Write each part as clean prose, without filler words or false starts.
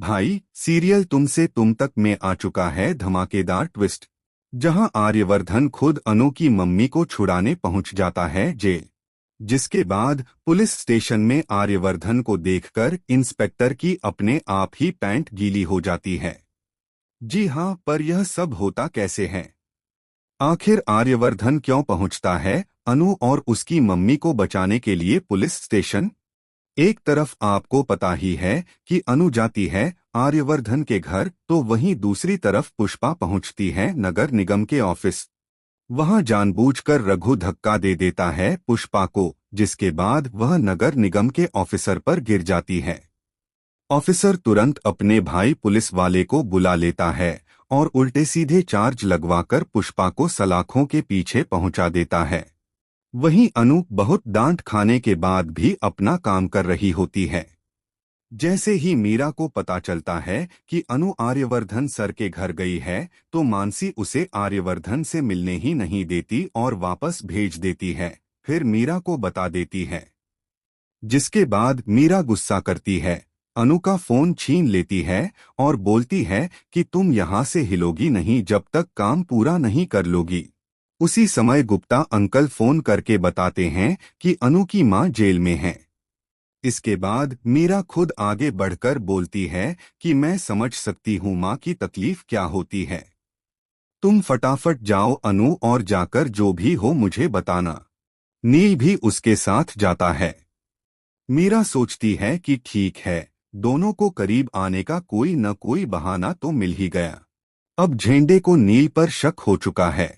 भाई, सीरियल तुमसे तुम तक में आ चुका है धमाकेदार ट्विस्ट, जहां आर्यवर्धन खुद अनु की मम्मी को छुड़ाने पहुंच जाता है जेल। जिसके बाद पुलिस स्टेशन में आर्यवर्धन को देखकर इंस्पेक्टर की अपने आप ही पैंट गीली हो जाती है। जी हाँ, पर यह सब होता कैसे है? आखिर आर्यवर्धन क्यों पहुंचता है अनु और उसकी मम्मी को बचाने के लिए पुलिस स्टेशन? एक तरफ आपको पता ही है कि अनु जाती है आर्यवर्धन के घर, तो वहीं दूसरी तरफ पुष्पा पहुंचती है नगर निगम के ऑफिस। वहां जानबूझकर रघु धक्का दे देता है पुष्पा को, जिसके बाद वह नगर निगम के ऑफिसर पर गिर जाती है। ऑफिसर तुरंत अपने भाई पुलिस वाले को बुला लेता है और उल्टे सीधे चार्ज लगवाकर पुष्पा को सलाखों के पीछे पहुंचा देता है। वहीं अनु बहुत डांट खाने के बाद भी अपना काम कर रही होती है। जैसे ही मीरा को पता चलता है कि अनु आर्यवर्धन सर के घर गई है, तो मानसी उसे आर्यवर्धन से मिलने ही नहीं देती और वापस भेज देती है। फिर मीरा को बता देती है, जिसके बाद मीरा गुस्सा करती है, अनु का फोन छीन लेती है और बोलती है कि तुम यहाँ से हिलोगी नहीं जब तक काम पूरा नहीं कर लोगी। उसी समय गुप्ता अंकल फोन करके बताते हैं कि अनु की मां जेल में है। इसके बाद मीरा खुद आगे बढ़कर बोलती है कि मैं समझ सकती हूँ मां की तकलीफ क्या होती है। तुम फटाफट जाओ अनु और जाकर जो भी हो मुझे बताना। नील भी उसके साथ जाता है। मीरा सोचती है कि ठीक है, दोनों को करीब आने का कोई न कोई बहाना तो मिल ही गया। अब झेंडे को नील पर शक हो चुका है।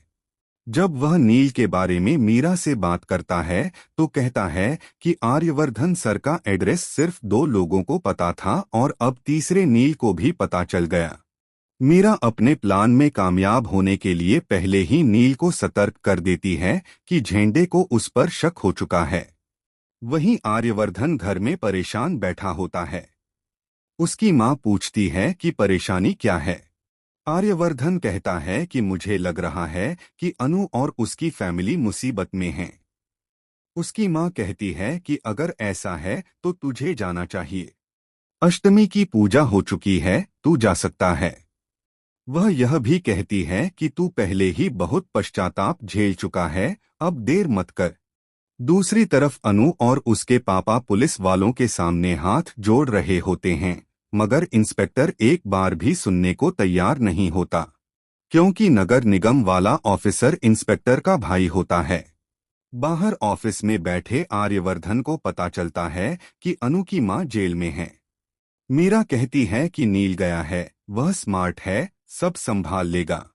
जब वह नील के बारे में मीरा से बात करता है तो कहता है कि आर्यवर्धन सर का एड्रेस सिर्फ 2 लोगों को पता था और अब तीसरे नील को भी पता चल गया। मीरा अपने प्लान में कामयाब होने के लिए पहले ही नील को सतर्क कर देती है कि झेंडे को उस पर शक हो चुका है। वहीं आर्यवर्धन घर में परेशान बैठा होता है। उसकी मां पूछती है कि परेशानी क्या है। आर्यवर्धन कहता है कि मुझे लग रहा है कि अनु और उसकी फैमिली मुसीबत में है। उसकी मां कहती है कि अगर ऐसा है तो तुझे जाना चाहिए। अष्टमी की पूजा हो चुकी है, तू जा सकता है। वह यह भी कहती है कि तू पहले ही बहुत पश्चाताप झेल चुका है, अब देर मत कर। दूसरी तरफ अनु और उसके पापा पुलिस वालों के सामने हाथ जोड़ रहे होते हैं, मगर इंस्पेक्टर एक बार भी सुनने को तैयार नहीं होता, क्योंकि नगर निगम वाला ऑफिसर इंस्पेक्टर का भाई होता है। बाहर ऑफिस में बैठे आर्यवर्धन को पता चलता है कि अनु की मां जेल में है। मीरा कहती है कि नील गया है, वह स्मार्ट है, सब संभाल लेगा।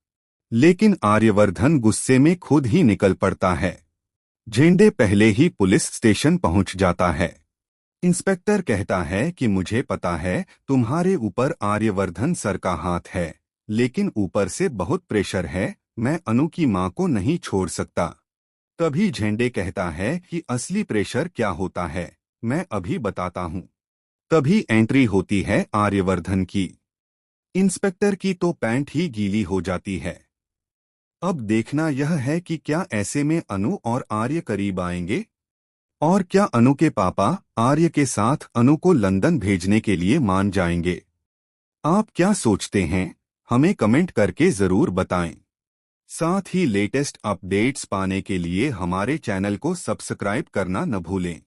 लेकिन आर्यवर्धन गुस्से में खुद ही निकल पड़ता है। झेंडे पहले ही पुलिस स्टेशन पहुंच जाता है। इंस्पेक्टर कहता है कि मुझे पता है तुम्हारे ऊपर आर्यवर्धन सर का हाथ है, लेकिन ऊपर से बहुत प्रेशर है, मैं अनु की मां को नहीं छोड़ सकता। तभी झेंडे कहता है कि असली प्रेशर क्या होता है, मैं अभी बताता हूं। तभी एंट्री होती है आर्यवर्धन की। इंस्पेक्टर की तो पैंट ही गीली हो जाती है। अब देखना यह है कि क्या ऐसे में अनु और आर्य करीब आएंगे, और क्या अनु के पापा आर्य के साथ अनु को लंदन भेजने के लिए मान जाएंगे। आप क्या सोचते हैं, हमें कमेंट करके जरूर बताएं। साथ ही लेटेस्ट अपडेट्स पाने के लिए हमारे चैनल को सब्सक्राइब करना न भूलें।